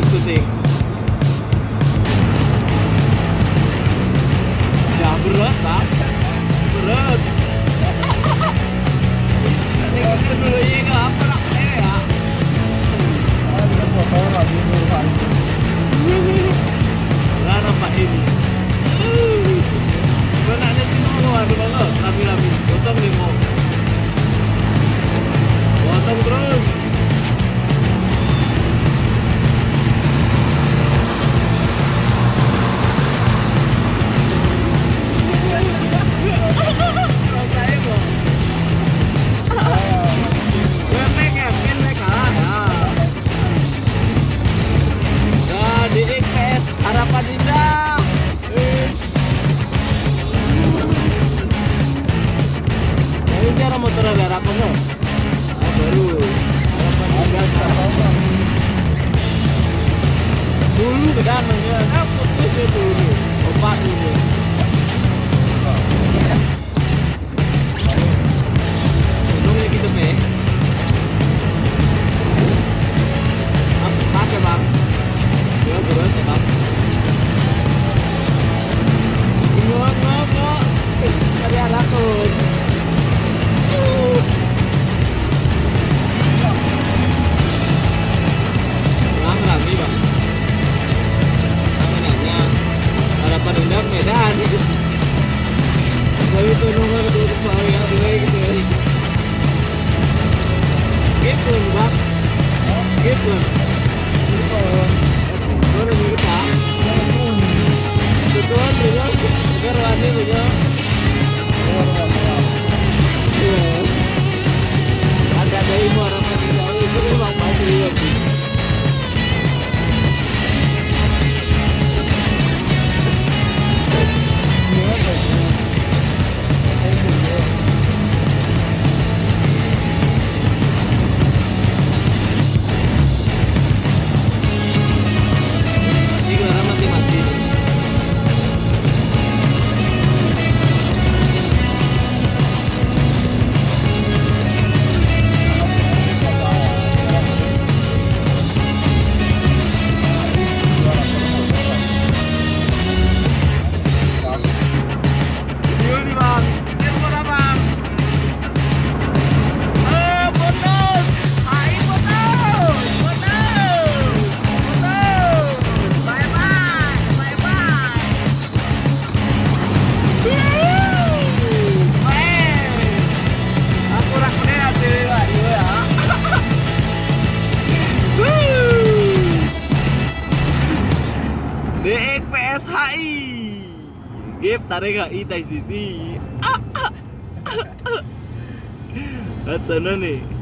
syuting. Ya berat bang, berat. Ini kita dulu ini apa nak ya? Kita foto lagi dulu. Lah nampak ini. Benarnya timur ada banget, rapi-rapi. Potong limo. Potong terus. Harapan indah. Ini cara motor ada apa no? Baru. Dulu kedananya, putus ya dulu. Opak dulu. Untung kita pe. Apa pakai bang? Ya berat ya bang. Ngok. Tadi ada akun. Rame bang. Namanya harapan indah Medan. Kalau itu nomor dua selalu yang dua gitu. Gitu bang. Gitu. Mana nih kita? Betul, betul. Agar wani betul. Ada dari orang yang jauh itu memang mau lihat. DXPSHI Gip tarik HI tai sisi. At sana nih.